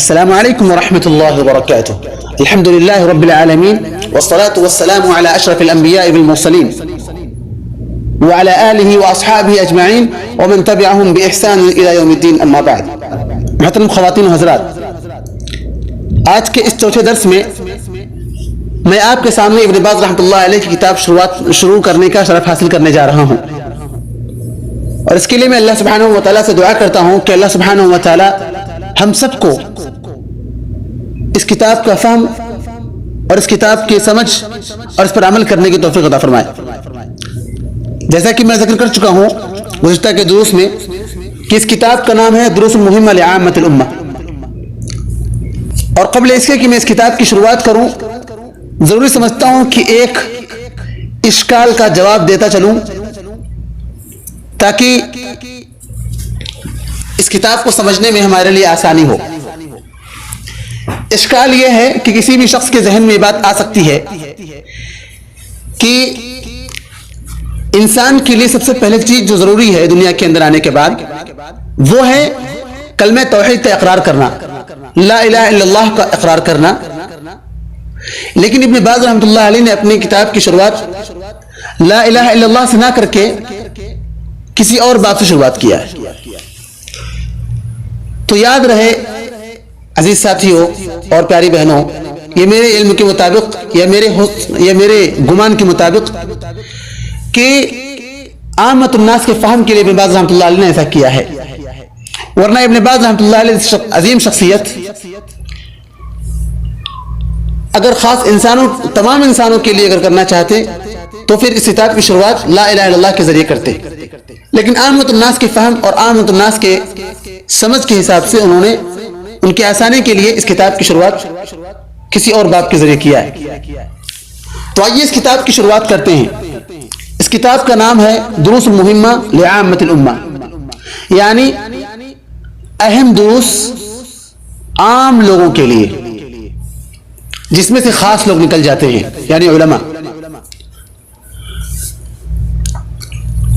السلام عليكم ورحمة الله وبركاته. الحمد لله رب العالمين، والصلاة والسلام على أشرف الأنبياء والمرسلين وعلى آله وأصحابه أجمعين ومن تبعهم بإحسان إلى يوم الدين. أما بعد، محترم خواتین و حضرات، آج کے اس چوتھے درس میں آپ کے سامنے ابن باز رحمۃ اللہ علیہ کی کتاب شروع کرنے کا شرف حاصل کرنے جا رہا ہوں، اور اس کے لیے میں اللہ سبحانہ و تعالیٰ سے دعا کرتا ہوں کہ اللہ سبحانہ و تعالیٰ ہم سب کو اس کتاب کا فہم اور اس کتاب کی سمجھ اور اس پر عمل کرنے کی توفیق عطا فرمائے. جیسا کہ میں ذکر کر چکا ہوں گزشتہ کے دروس میں کہ اس کتاب کا نام ہے دروس المہمہ لعامۃ الامہ، اور قبل اس کے کہ میں اس کتاب کی شروعات کروں ضروری سمجھتا ہوں کہ ایک اشکال کا جواب دیتا چلوں تاکہ اس کتاب کو سمجھنے میں ہمارے لیے آسانی ہو. اشکال یہ ہے کہ کسی بھی شخص کے ذہن میں یہ بات آ سکتی ہے کہ انسان کے لیے سب سے پہلے چیز جو ضروری ہے دنیا کے اندر آنے کے بعد وہ ہے کلمہ توحید کا اقرار کرنا، لا الہ الا اللہ کا اقرار کرنا. لیکن ابن باز رحمۃ اللہ علیہ نے اپنی کتاب کی شروعات لا الہ الا اللہ سے نہ کر کے کسی اور بات سے شروعات کیا ہے. تو یاد رہے عزیز ساتھیوں اور پیاری بہنوں، یہ میرے علم کے مطابق یا میرے گمان کے مطابق کہ عامت الناس کے فہم کے لیے ابن باز رحمۃ اللہ علیہ نے ایسا کیا ہے، ورنہ ابن باز رحمۃ اللہ علیہ عظیم شخصیت اگر خاص تمام انسانوں کے لیے اگر کرنا چاہتے تو پھر اس کتاب کی شروعات لا الہ الا اللہ کے ذریعے کرتے. لیکن عامت الناس کے فہم اور عامت الناس کے سمجھ کے حساب سے انہوں نے ان کی آسانی کے لیے اس کتاب کی شروعات کسی اور باب کے ذریعے کیا ہے. تو آئیے اس کتاب کی شروعات کرتے ہیں. اس کتاب کا نام ہے دروس المہمہ لعامۃ الامہ، یعنی اہم دروس عام لوگوں کے لیے جس میں سے خاص لوگ نکل جاتے ہیں، یعنی علماء.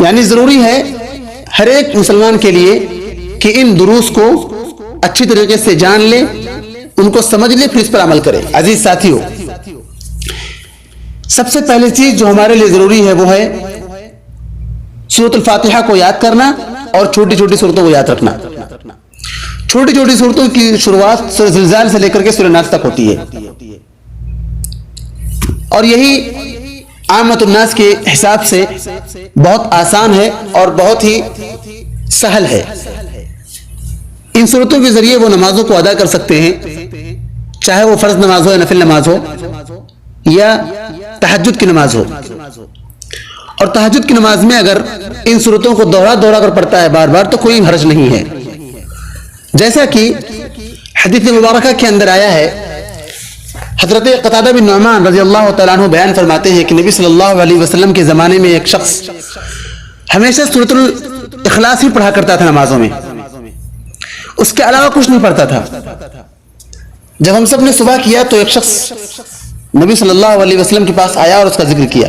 یعنی ضروری ہے ہر ایک مسلمان کے لیے کہ ان دروس کو اچھی طریقے سے جان لے، ان کو سمجھ لے، پھر اس پر عمل کرے. عزیز ساتھیوں، سب سے پہلی چیز جو ہمارے لیے ضروری ہے وہ ہے سورۃ الفاتحہ کو یاد کرنا اور چھوٹی چھوٹی سورتوں کو یاد رکھنا. چھوٹی چھوٹی سورتوں کی شروعات سورۃ زلزال سے لے کر کے سورۃ ناس تک ہوتی ہے، اور یہی عامت الناس کے حساب سے بہت آسان ہے اور بہت ہی سہل ہے. ان صورتوں کے ذریعے وہ نمازوں کو ادا کر سکتے ہیں، چاہے وہ فرض نماز ہو یا نفل نماز ہو یا تہجد کی نماز ہو. اور تہجد کی نماز میں اگر ان صورتوں کو دوہرا کر پڑھتا ہے بار بار تو کوئی حرج نہیں ہے. جیسا کہ حدیث مبارکہ کے اندر آیا ہے، حضرت قتادہ بن نعمان رضی اللہ تعالیٰ عنہ بیان فرماتے ہیں کہ نبی صلی اللہ علیہ وسلم کے زمانے میں ایک شخص ہمیشہ سورۃ الاخلاص ہی پڑھا کرتا تھا نمازوں میں، اس کے علاوہ کچھ نہیں پڑھتا تھا. جب ہم سب نے صبح کیا تو ایک شخص نبی صلی اللہ علیہ وسلم کے پاس آیا اور اس کا ذکر کیا.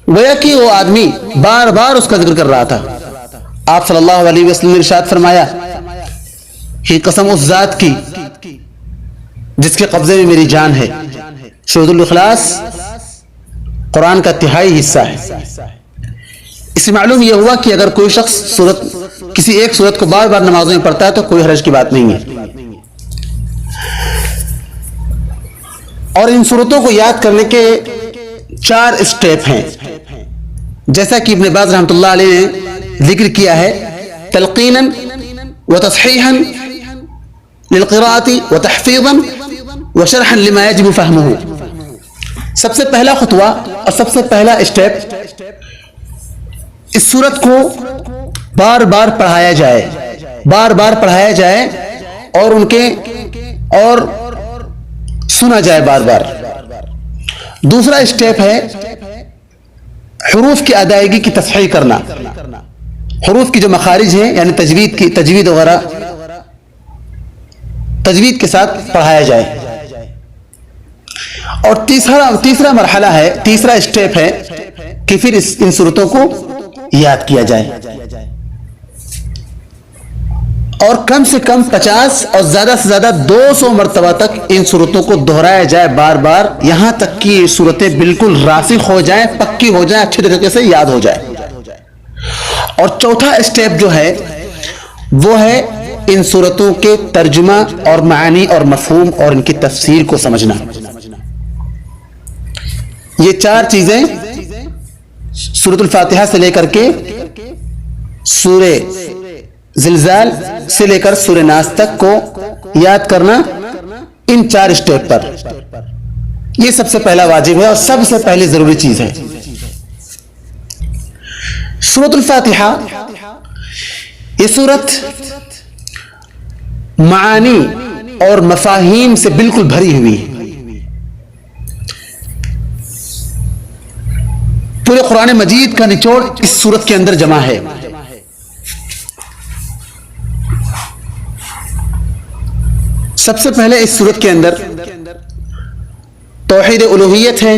گویا کہ وہ آدمی بار بار اس کا ذکر کر رہا تھا. آپ صلی اللہ علیہ وسلم نے ارشاد فرمایا کہ قسم اس ذات کی جس کے قبضے میں میری جان ہے، سورۃ الاخلاص قرآن کا تہائی حصہ ہے. اس سے معلوم یہ ہوا کہ اگر کوئی شخص کسی ایک سورت کو بار بار نمازوں میں پڑھتا ہے تو کوئی حرج کی بات نہیں ہے. اور ان سورتوں کو یاد کرنے کے 4 اسٹیپ ہیں، جیسا کہ ابن باز رحمۃ اللہ علیہ نے ذکر کیا ہے: تلقینا وتصحیحا للقراءۃ وتحفیظا وشرحا لما یجب فہمہ. سب سے پہلا خطوہ اور سب سے پہلا اسٹیپ، اس سورت کو بار بار پڑھایا جائے اور سنا جائے بار بار. دوسرا اسٹیپ ہے حروف کی ادائیگی کی تصحیح کرنا. حروف کی جو مخارج ہیں یعنی تجوید وغیرہ تجوید کے ساتھ پڑھایا جائے. اور تیسرا مرحلہ ہے، تیسرا اسٹیپ ہے کہ پھر ان صورتوں کو یاد کیا جائے. اور کم سے کم 50 اور زیادہ سے زیادہ 200 مرتبہ تک ان صورتوں کو دہرایا جائے بار بار، یہاں تک کہ یہ صورتیں بالکل راسخ ہو جائیں، پکی ہو جائیں، اچھے طریقے سے یاد ہو جائے۔ اور چوتھا اسٹیپ جو ہے وہ ہے ان صورتوں کے ترجمہ اور معانی اور مفہوم اور ان کی تفسیر کو سمجھنا۔ یہ 4 چیزیں سورۃ الفاتحہ سے لے کر کے سورہ زلزال سے لے کر سورہ ناس تک کو یاد کرنا، ان 4 اسٹیپ پر، یہ سب سے پہلا واجب ہے اور سب سے پہلی ضروری چیز ہے۔ سورۃ الفاتحہ یہ سورت معانی اور مفاہیم سے بالکل بھری ہوئی ہے۔ پورے قرآن مجید کا نچوڑ اس سورت کے اندر جمع ہے۔ سب سے پہلے اس سورت کے اندر توحید الوہیت ہے،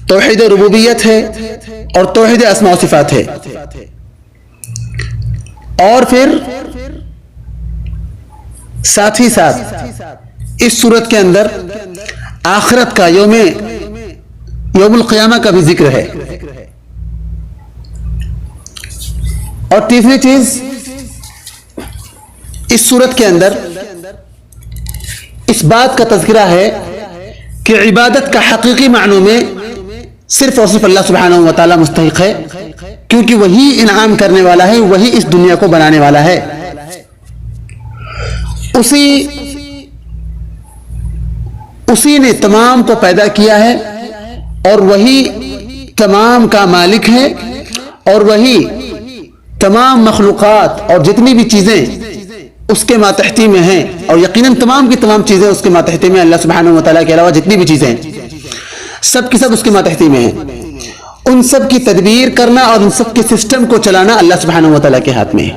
توحید ربوبیت ہے اور توحید اسماء و صفات ہے، اور پھر ساتھ ہی ساتھ اس سورت کے اندر آخرت کا یوم القیامہ کا بھی ذکر ہے۔ اور تیسری چیز، اس سورت کے اندر اس بات کا تذکرہ ہے کہ عبادت کا حقیقی معنوں میں صرف اور صرف اللہ سبحانہ و تعالی مستحق ہے، کیونکہ وہی انعام کرنے والا ہے، وہی اس دنیا کو بنانے والا ہے، اسی نے تمام کو پیدا کیا ہے اور وہی تمام کا مالک ہے، اور وہی تمام مخلوقات اور جتنی بھی چیزیں اس کے ماتحتی میں ہیں، اور یقیناً تمام کی تمام چیزیں اس کے ماتحتی میں، اللہ سبحانہ و تعالیٰ کے علاوہ جتنی بھی چیزیں ہیں سب کی سب اس کے ماتحتی میں ہیں، ان سب کی تدبیر کرنا اور ان سب کے سسٹم کو چلانا اللہ سبحانہ و تعالیٰ کے ہاتھ میں ہے۔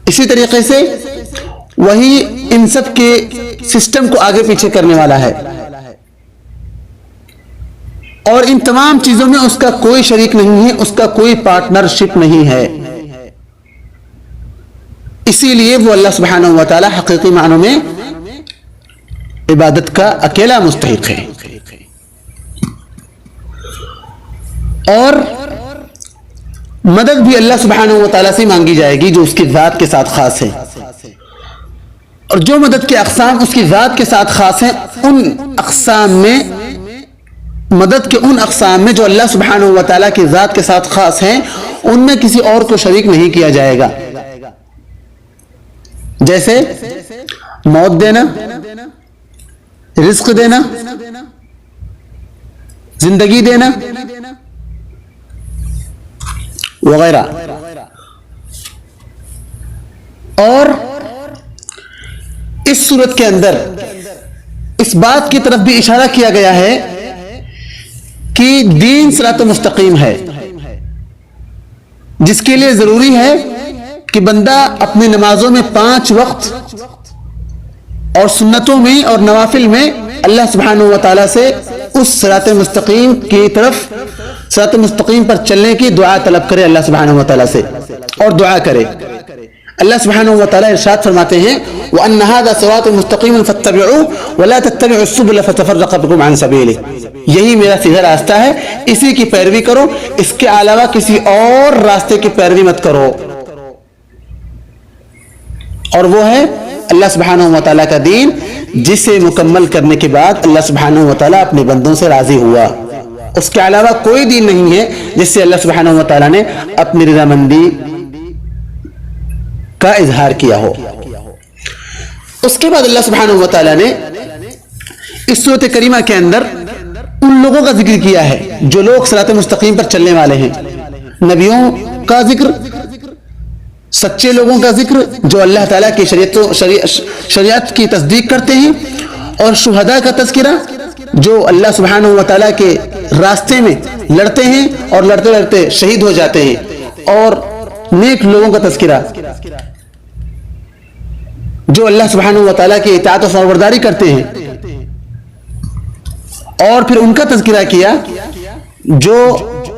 اسی طریقے سے وہی ان سب کے سسٹم کو آگے پیچھے کرنے والا ہے، اور ان تمام چیزوں میں اس کا کوئی شریک نہیں ہے، اس کا کوئی پارٹنرشپ نہیں ہے، اسی لیے وہ اللہ سبحانہ و تعالی حقیقی معنوں میں عبادت کا اکیلا مستحق ہے۔ اور مدد بھی اللہ سبحانہ و تعالی سے مانگی جائے گی جو اس کی ذات کے ساتھ خاص ہے، اور جو مدد کے اقسام اس کی ذات کے ساتھ خاص ہیں، ان اقسام میں، مدد کے ان اقسام میں جو اللہ سبحانہ و تعالی کی ذات کے ساتھ خاص ہیں، ان میں کسی اور کو شریک نہیں کیا جائے گا، جیسے موت دینا، رزق دینا، زندگی دینا وغیرہ۔ اور اس صورت کے اندر اس بات کی طرف بھی اشارہ کیا گیا ہے کہ دین صراط مستقیم ہے، جس کے لیے ضروری ہے کہ بندہ اپنی نمازوں میں 5 وقت اور سنتوں میں اور نوافل میں اللہ سبحانہ و تعالیٰ سے اس صراط مستقیم کی طرف، صراط مستقیم پر چلنے کی دعا طلب کرے اللہ سبحانہ و تعالیٰ سے، اور دعا کرے۔ اللہ سبحانہ و تعالیٰ ارشاد فرماتے ہیں وَأَنَّ هَذَا صِرَاطٌ مُسْتَقِيمٌ فَاتَّبِعُوهُ وَلَا تَتَّبِعُوا السُّبُلَ فَتَفَرَّقَ بِكُمْ عَنْ سَبِيلِهِ، یہی میرا سیدھا راستہ ہے، اسی کی پیروی کرو، اس کے علاوہ کسی اور راستے کی پیروی مت کرو، اور وہ ہے اللہ سبحانہ و تعالیٰ کا دین، جسے مکمل کرنے کے بعد اللہ سبحانہ و تعالیٰ اپنے بندوں سے راضی ہوا۔ اس کے علاوہ کوئی دین نہیں ہے جس سے اللہ سبحانہ و تعالیٰ نے اپنی رضامندی کا اظہار کیا ہو۔ اس کے بعد اللہ سبحانہ و تعالیٰ نے اس سورۃ کریمہ کے اندر ان لوگوں کا ذکر کیا ہے جو لوگ صراط مستقیم پر چلنے والے ہیں، نبیوں کا ذکر، سچے لوگوں کا ذکر جو اللہ تعالیٰ کی شریعت کی تصدیق کرتے ہیں، اور شہداء کا تذکرہ جو اللہ سبحانہ و تعالیٰ کے راستے میں لڑتے ہیں اور لڑتے لڑتے شہید ہو جاتے ہیں، اور نیک لوگوں کا تذکرہ جو اللہ سبحانہ و تعالیٰ کی اطاعت و فرمانبرداری کرتے ہیں، اور پھر ان کا تذکرہ کیا جو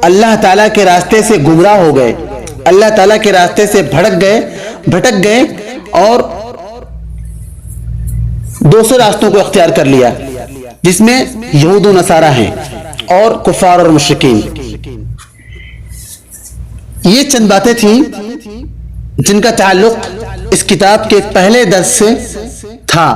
اللہ تعالیٰ کے راستے سے گمراہ ہو گئے، اللہ تعالیٰ کے راستے سے بھڑک گئے، بھٹک گئے اور دوسرے راستوں کو اختیار کر لیا، جس میں یہود و نصارہ ہیں اور کفار اور مشرکین۔ یہ چند باتیں تھیں جن کا تعلق اس کتاب کے پہلے درس سے تھا،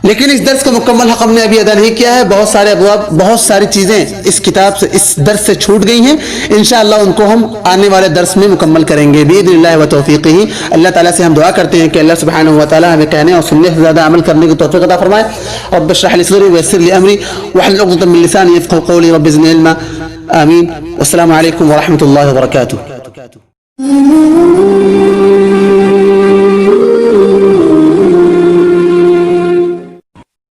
لیکن اس درس کا مکمل حق ہم نے ابھی ادا نہیں کیا ہے۔ بہت سارے ابواب، بہت ساری چیزیں اس کتاب سے، اس درس سے چھوٹ گئی ہیں۔ انشاءاللہ ان کو ہم آنے والے درس میں مکمل کریں گے باذن اللہ و توفیقہ۔ اللہ تعالیٰ سے ہم دعا کرتے ہیں کہ اللہ سبحانہ و تعالیٰ ہمیں کہنے اور سننے سے زیادہ عمل کرنے کی توفیق عطا فرمائے۔ رب اشرح لي صدري ويسر لي امري واحلل عقدة من لساني يفقهوا قولي رب زدني علما آمين۔ والسلام علیکم ورحمۃ اللہ وبرکاتہ۔